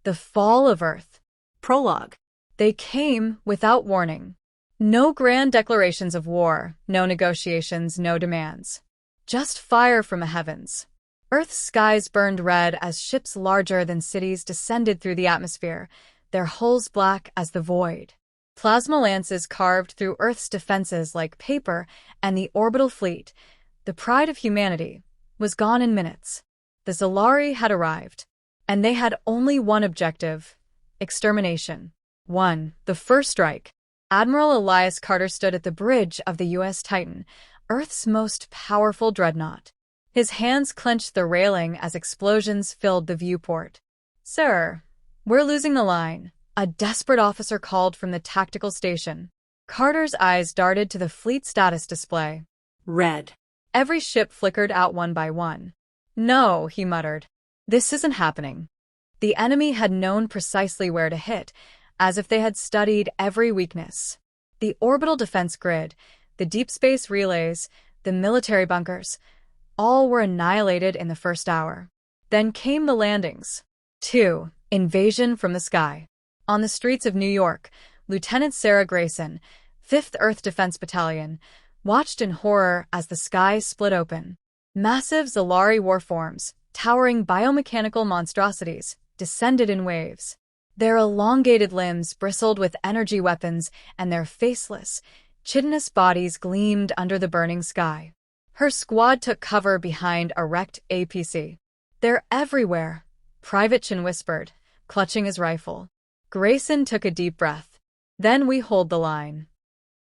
The fall of Earth. Prologue. They came without warning. No grand declarations of war, no negotiations, no demands. Just fire from the heavens. Earth's skies burned red as ships larger than cities descended through the atmosphere, their hulls black as the void. Plasma lances carved through Earth's defenses like paper, and the orbital fleet, the pride of humanity, was gone in minutes. The Xelari had arrived, and they had only one objective: extermination. 1. The first strike. Admiral Elias Carter stood at the bridge of the U.S. Titan, Earth's most powerful dreadnought. His hands clenched the railing as explosions filled the viewport. "Sir, we're losing the line," a desperate officer called from the tactical station. Carter's eyes darted to the fleet status display. Red. Every ship flickered out one by one. "No," he muttered. "This isn't happening." The enemy had known precisely where to hit, as if they had studied every weakness. The orbital defense grid, the deep space relays, the military bunkers, all were annihilated in the first hour. Then came the landings. 2. Invasion from the sky. On the streets of New York, Lieutenant Sarah Grayson, 5th Earth Defense Battalion, watched in horror as the skies split open. Massive Xelari warforms, towering biomechanical monstrosities, descended in waves. Their elongated limbs bristled with energy weapons, and their faceless, chitinous bodies gleamed under the burning sky. Her squad took cover behind a wrecked APC. "They're everywhere," Private Chin whispered, clutching his rifle. Grayson took a deep breath. "Then we hold the line."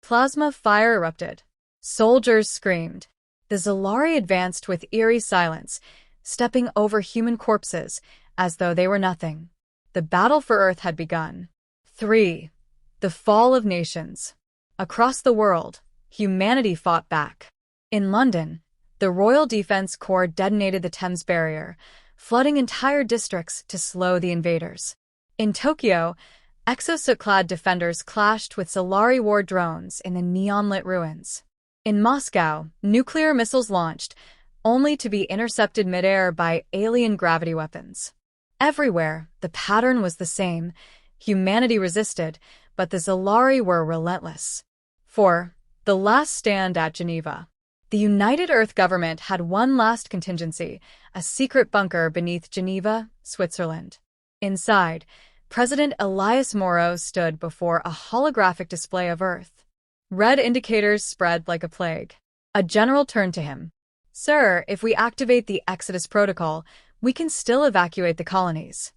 Plasma fire erupted. Soldiers screamed. The Xelari advanced with eerie silence, stepping over human corpses as though they were nothing. The battle for Earth had begun. 3. The fall of nations. Across the world, humanity fought back. In London, the Royal Defence Corps detonated the Thames Barrier, flooding entire districts to slow the invaders. In Tokyo, exosuit-clad defenders clashed with Xelari war drones in the neon-lit ruins. In Moscow, nuclear missiles launched, only to be intercepted midair by alien gravity weapons. Everywhere, the pattern was the same. Humanity resisted, but the Xelari were relentless. 4. The last stand at Geneva. The United Earth government had one last contingency, a secret bunker beneath Geneva, Switzerland. Inside, President Elias Moro stood before a holographic display of Earth. Red indicators spread like a plague. A general turned to him. "Sir, if we activate the Exodus Protocol, we can still evacuate the colonies."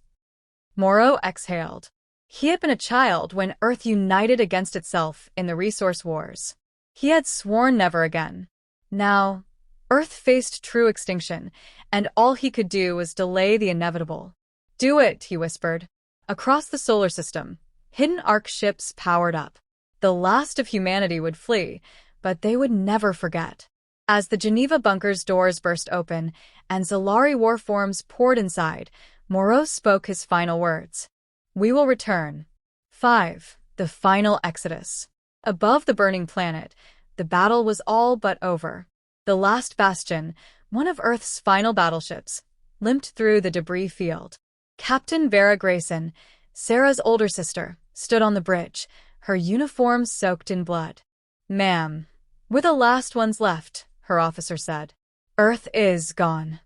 Moro exhaled. He had been a child when Earth united against itself in the resource wars. He had sworn never again. Now, Earth faced true extinction, and all he could do was delay the inevitable. "Do it," he whispered. Across the solar system, hidden arc ships powered up. The last of humanity would flee, but they would never forget. As the Geneva bunker's doors burst open and Xelari warforms poured inside, Moro spoke his final words. "We will return." 5. The final exodus. Above the burning planet, the battle was all but over. The last bastion, one of Earth's final battleships, limped through the debris field. Captain Vera Grayson, Sarah's older sister, stood on the bridge, her uniform soaked in blood. "Ma'am, we're the last ones left," her officer said. "Earth is gone."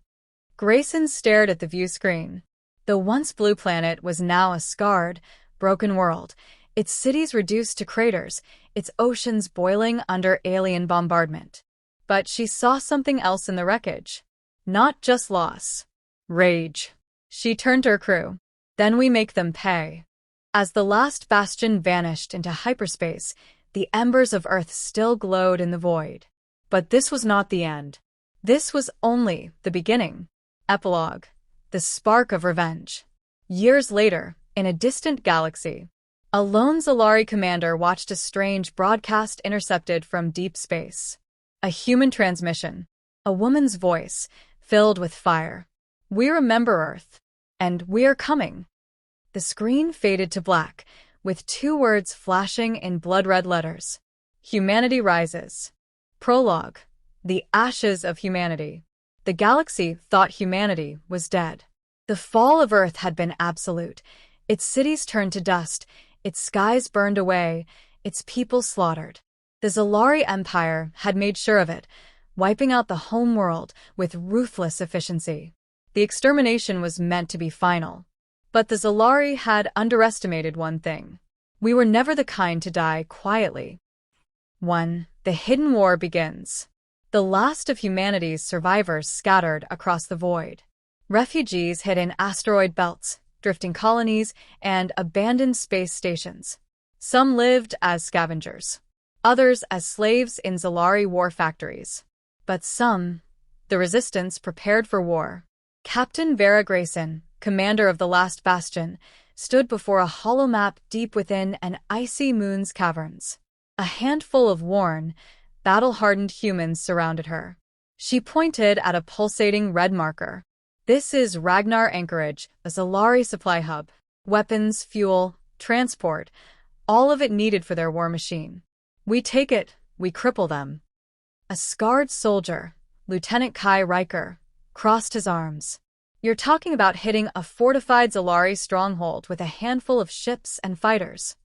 Grayson stared at the view screen. The once blue planet was now a scarred, broken world, its cities reduced to craters, its oceans boiling under alien bombardment. But she saw something else in the wreckage. Not just loss. Rage. She turned to her crew. "Then we make them pay." As the last bastion vanished into hyperspace, the embers of Earth still glowed in the void. But this was not the end. This was only the beginning. Epilogue. The spark of revenge. Years later, in a distant galaxy, a lone Xelari commander watched a strange broadcast intercepted from deep space. A human transmission. A woman's voice, filled with fire. "We remember Earth. And we are coming." The screen faded to black, with 2 words flashing in blood-red letters. Humanity rises. Prologue. The ashes of humanity. The galaxy thought humanity was dead. The fall of Earth had been absolute. Its cities turned to dust, its skies burned away, its people slaughtered. The Xelari Empire had made sure of it, wiping out the home world with ruthless efficiency. The extermination was meant to be final. But the Xelari had underestimated one thing. We were never the kind to die quietly. 1. The Hidden War begins. The last of humanity's survivors scattered across the void. Refugees hid in asteroid belts, drifting colonies, and abandoned space stations. Some lived as scavengers, others as slaves in Xelari war factories. But some, the Resistance, prepared for war. Captain Vera Grayson, commander of the last bastion, stood before a hollow map deep within an icy moon's caverns. A handful of worn, battle-hardened humans surrounded her. She pointed at a pulsating red marker. This is Ragnar Anchorage, a Xelari supply hub. Weapons, fuel, transport, all of it needed for their war machine. We take it, we cripple them. A scarred soldier, Lieutenant Kai Riker, crossed his arms. You're talking about hitting a fortified Xelari stronghold with a handful of ships and fighters.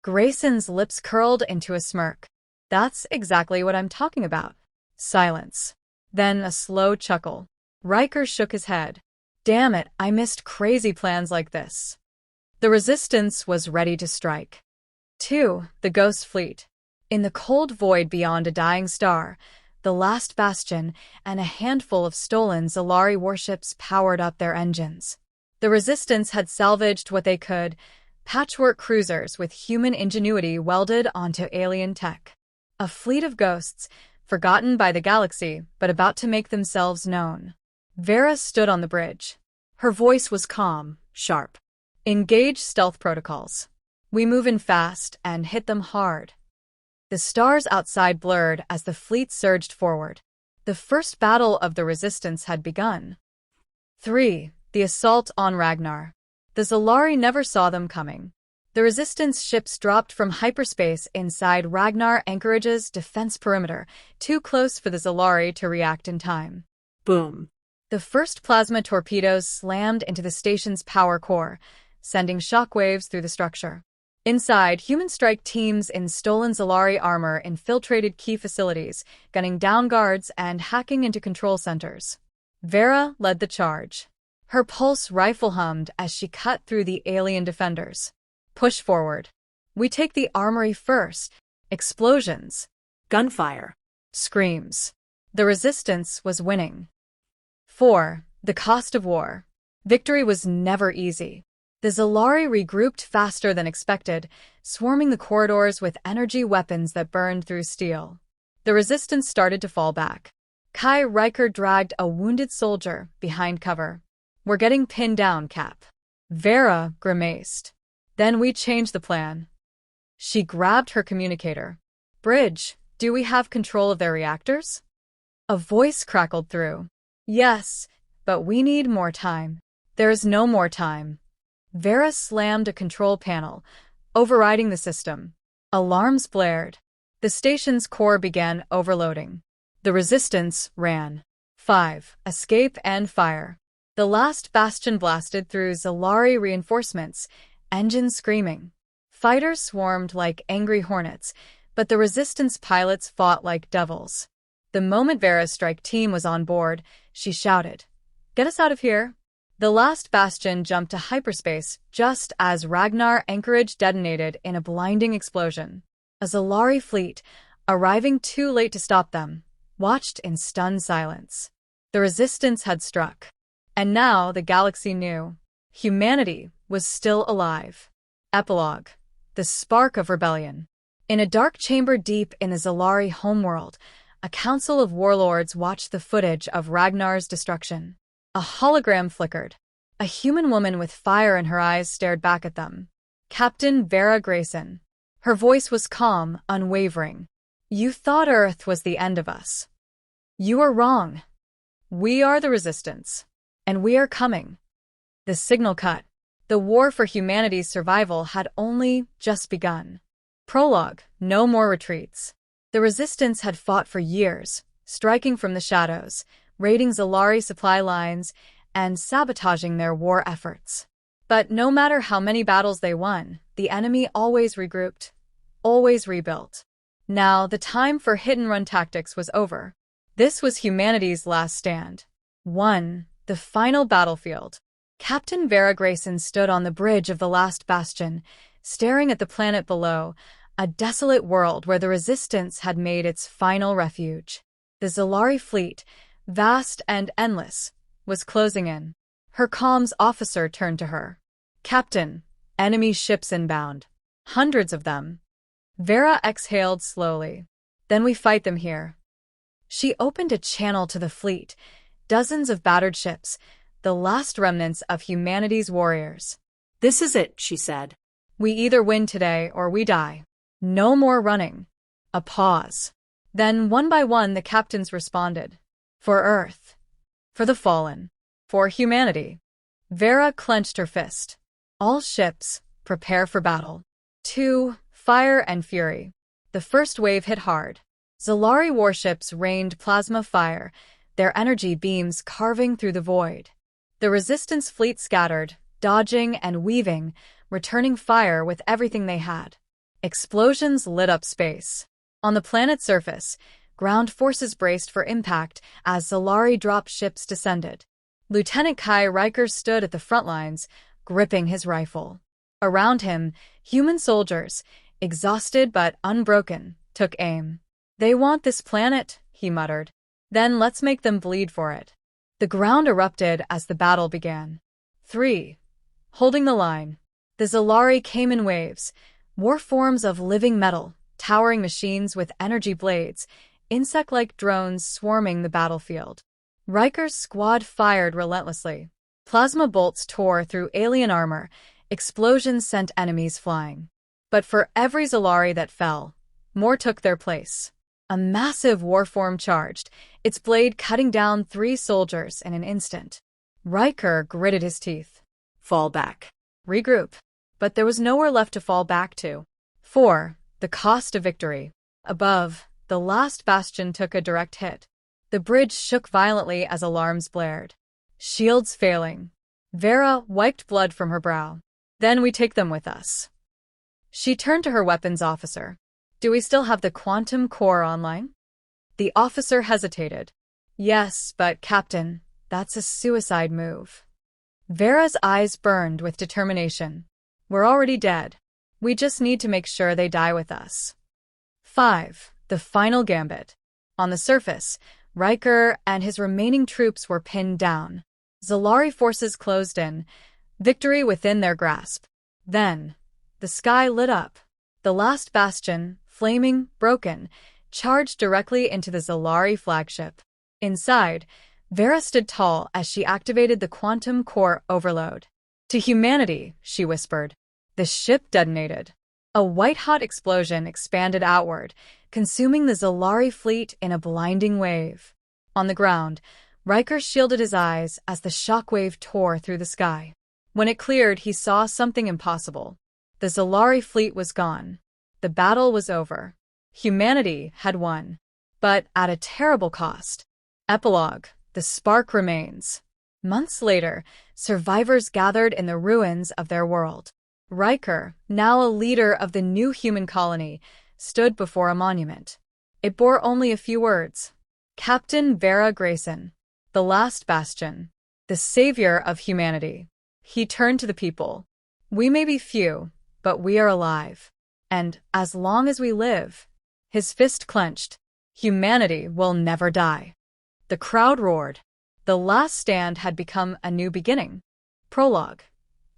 Grayson's lips curled into a smirk. That's exactly what I'm talking about. Silence. Then a slow chuckle. Riker shook his head. Damn it, I missed crazy plans like this. The Resistance was ready to strike. 2. The Ghost Fleet. In the cold void beyond a dying star, the last bastion and a handful of stolen Xelari warships powered up their engines. The Resistance had salvaged what they could, patchwork cruisers with human ingenuity welded onto alien tech. A fleet of ghosts, forgotten by the galaxy but about to make themselves known. Vera stood on the bridge. Her voice was calm, sharp. Engage stealth protocols. We move in fast and hit them hard. The stars outside blurred as the fleet surged forward. The first battle of the Resistance had begun. 3. The assault on Ragnar. The Xelari never saw them coming. The Resistance ships dropped from hyperspace inside Ragnar Anchorage's defense perimeter, too close for the Xelari to react in time. Boom. The first plasma torpedoes slammed into the station's power core, sending shockwaves through the structure. Inside, human strike teams in stolen Xelari armor infiltrated key facilities, gunning down guards and hacking into control centers. Vera led the charge. Her pulse rifle hummed as she cut through the alien defenders. Push forward. We take the armory first. Explosions. Gunfire. Screams. The Resistance was winning. 4. The Cost of War. Victory was never easy. The Xelari regrouped faster than expected, swarming the corridors with energy weapons that burned through steel. The Resistance started to fall back. Kai Riker dragged a wounded soldier behind cover. We're getting pinned down, Cap. Vera grimaced. Then we changed the plan. She grabbed her communicator. Bridge, do we have control of their reactors? A voice crackled through. Yes, but we need more time. There is no more time. Vera slammed a control panel, overriding the system. Alarms blared. The station's core began overloading. The Resistance ran. 5. Escape and fire. The last bastion blasted through Xelari reinforcements, engines screaming. Fighters swarmed like angry hornets, but the Resistance pilots fought like devils. The moment Vera's strike team was on board, she shouted, "Get us out of here!" The last bastion jumped to hyperspace just as Ragnar Anchorage detonated in a blinding explosion. A Xelari fleet, arriving too late to stop them, watched in stunned silence. The Resistance had struck. And now the galaxy knew. Humanity was still alive. Epilogue. The spark of rebellion. In a dark chamber deep in the Xelari homeworld, a council of warlords watched the footage of Ragnar's destruction. A hologram flickered. A human woman with fire in her eyes stared back at them. Captain Vera Grayson. Her voice was calm, unwavering. You thought Earth was the end of us. You are wrong. We are the Resistance. And we are coming. The signal cut. The war for humanity's survival had only just begun. Prologue. No more retreats. The Resistance had fought for years, striking from the shadows, raiding Xelari supply lines, and sabotaging their war efforts. But no matter how many battles they won, the enemy always regrouped, always rebuilt. Now, the time for hit-and-run tactics was over. This was humanity's last stand. 1. The final battlefield. Captain Vera Grayson stood on the bridge of the last bastion, staring at the planet below, a desolate world where the Resistance had made its final refuge. The Xelari fleet, vast and endless, was closing in. Her comms officer turned to her. "Captain, enemy ships inbound. Hundreds of them." Vera exhaled slowly. "Then we fight them here." She opened a channel to the fleet, dozens of battered ships, the last remnants of humanity's warriors. "This is it," she said. "We either win today or we die. No more running." A pause. Then, one by one, the captains responded. "For Earth. For the fallen. For humanity." Vera clenched her fist. "All ships, prepare for battle." 2. Fire and fury. The first wave hit hard. Xelari warships rained plasma fire, their energy beams carving through the void. The Resistance fleet scattered, dodging and weaving, returning fire with everything they had. Explosions lit up space. On the planet's surface, ground forces braced for impact as Xelari drop ships descended. Lieutenant Kai Riker stood at the front lines, gripping his rifle. Around him, human soldiers, exhausted but unbroken, took aim. "They want this planet," he muttered. "Then let's make them bleed for it." The ground erupted as the battle began. 3. Holding the line. The Xelari came in waves, war forms of living metal, towering machines with energy blades, insect-like drones swarming the battlefield. Riker's squad fired relentlessly. Plasma bolts tore through alien armor, explosions sent enemies flying. But for every Xelari that fell, more took their place. A massive warform charged, its blade cutting down 3 soldiers in an instant. Riker gritted his teeth. "Fall back. Regroup." But there was nowhere left to fall back to. 4. The cost of victory. Above, the last bastion took a direct hit. The bridge shook violently as alarms blared. Shields failing. Vera wiped blood from her brow. "Then we take them with us." She turned to her weapons officer. "Do we still have the quantum core online?" The officer hesitated. "Yes, but Captain, that's a suicide move." Vera's eyes burned with determination. "We're already dead. We just need to make sure they die with us." 5. The final gambit. On the surface, Riker and his remaining troops were pinned down. Xelari forces closed in, victory within their grasp. Then, the sky lit up. The last bastion, flaming, broken, charged directly into the Xelari flagship. Inside, Vera stood tall as she activated the quantum core overload. "To humanity," she whispered. The ship detonated. A white-hot explosion expanded outward, consuming the Xelari fleet in a blinding wave. On the ground, Riker shielded his eyes as the shockwave tore through the sky. When it cleared, he saw something impossible. The Xelari fleet was gone. The battle was over. Humanity had won. But at a terrible cost. Epilogue. The spark remains. Months later, survivors gathered in the ruins of their world. Riker, now a leader of the new human colony, stood before a monument. It bore only a few words. Captain Vera Grayson, the last bastion, the savior of humanity. He turned to the people. "We may be few, but we are alive. And as long as we live," his fist clenched, "humanity will never die." The crowd roared. The last stand had become a new beginning. Prologue.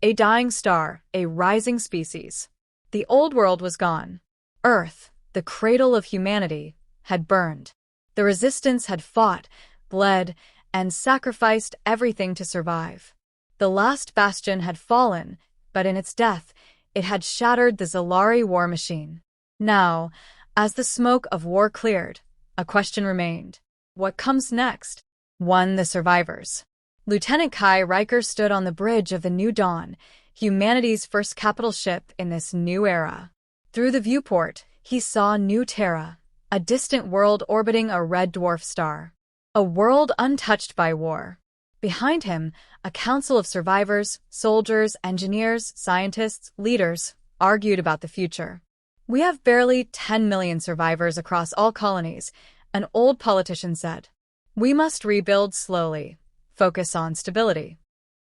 A dying star, a rising species. The old world was gone. Earth, the cradle of humanity, had burned. The Resistance had fought, bled, and sacrificed everything to survive. The last bastion had fallen, but in its death, it had shattered the Xelari war machine. Now, as the smoke of war cleared, a question remained. What comes next? 1. The survivors. Lieutenant Kai Riker stood on the bridge of the New Dawn, humanity's first capital ship in this new era. Through the viewport, he saw New Terra, a distant world orbiting a red dwarf star. A world untouched by war. Behind him, a council of survivors, soldiers, engineers, scientists, leaders, argued about the future. "We have barely 10 million survivors across all colonies," an old politician said. "We must rebuild slowly, focus on stability."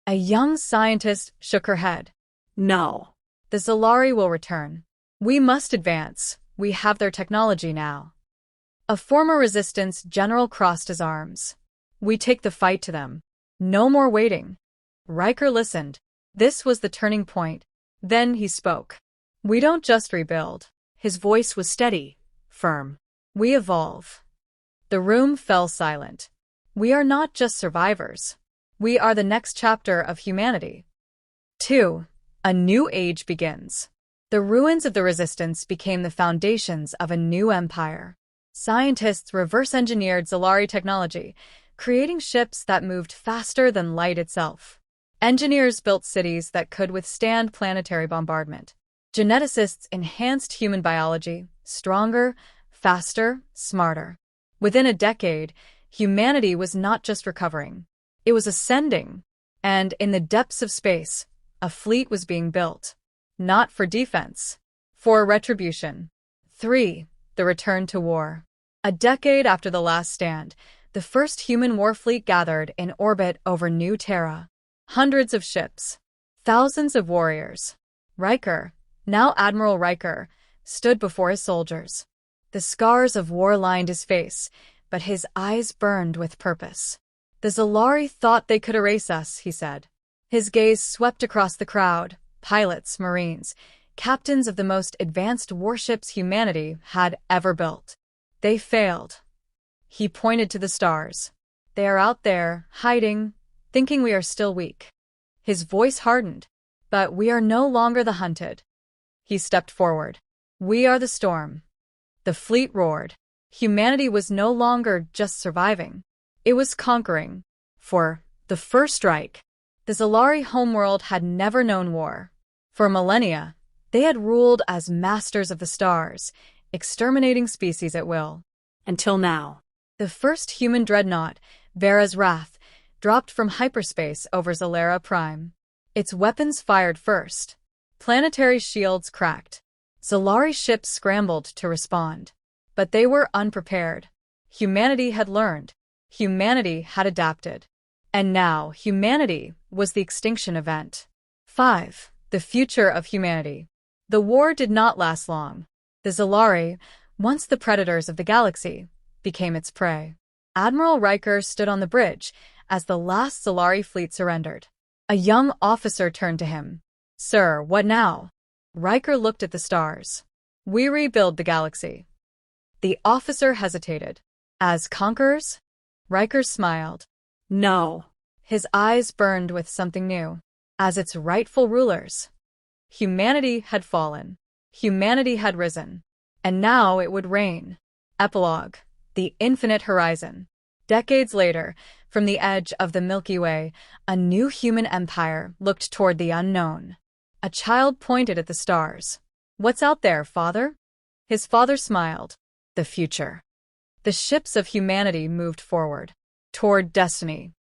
A young scientist shook her head. No. "The Xelari will return. We must advance. We have their technology now." A former resistance general crossed his arms. "We take the fight to them. No more waiting." Riker listened. This was the turning point. Then he spoke. "We don't just rebuild." His voice was steady, firm. "We evolve." The room fell silent. "We are not just survivors. We are the next chapter of humanity." 2. A new age begins. The ruins of the Resistance became the foundations of a new empire. Scientists reverse-engineered Xelari technology, creating ships that moved faster than light itself. Engineers built cities that could withstand planetary bombardment. Geneticists enhanced human biology, stronger, faster, smarter. Within a decade, humanity was not just recovering. It was ascending. And in the depths of space, a fleet was being built. Not for defense, for retribution. 3. The return to war. A decade after the last stand, the first human warfleet gathered in orbit over New Terra. Hundreds of ships. Thousands of warriors. Riker, now Admiral Riker, stood before his soldiers. The scars of war lined his face, but his eyes burned with purpose. "The Xelari thought they could erase us," he said. His gaze swept across the crowd, pilots, marines, captains of the most advanced warships humanity had ever built. "They failed." He pointed to the stars. "They are out there, hiding, thinking we are still weak." His voice hardened. "But we are no longer the hunted." He stepped forward. "We are the storm." The fleet roared. Humanity was no longer just surviving. It was conquering. For the first strike, the Xelari homeworld had never known war. For millennia, they had ruled as masters of the stars, exterminating species at will. Until now. The first human dreadnought, Vera's Wrath, dropped from hyperspace over Xelari Prime. Its weapons fired first. Planetary shields cracked. Xelari ships scrambled to respond. But they were unprepared. Humanity had learned. Humanity had adapted. And now, humanity was the extinction event. 5. The future of humanity. The war did not last long. The Xelari, once the predators of the galaxy, became its prey. Admiral Riker stood on the bridge as the last Xelari fleet surrendered. A young officer turned to him. "Sir, what now?" Riker looked at the stars. "We rebuild the galaxy." The officer hesitated. "As conquerors?" Riker smiled. No. His eyes burned with something new. As its rightful rulers. Humanity had fallen. Humanity had risen. And now it would reign. Epilogue. The Infinite Horizon. Decades later, from the edge of the Milky Way, a new human empire looked toward the unknown. A child pointed at the stars. "What's out there, father?" His father smiled. "The future." The ships of humanity moved forward. Toward destiny.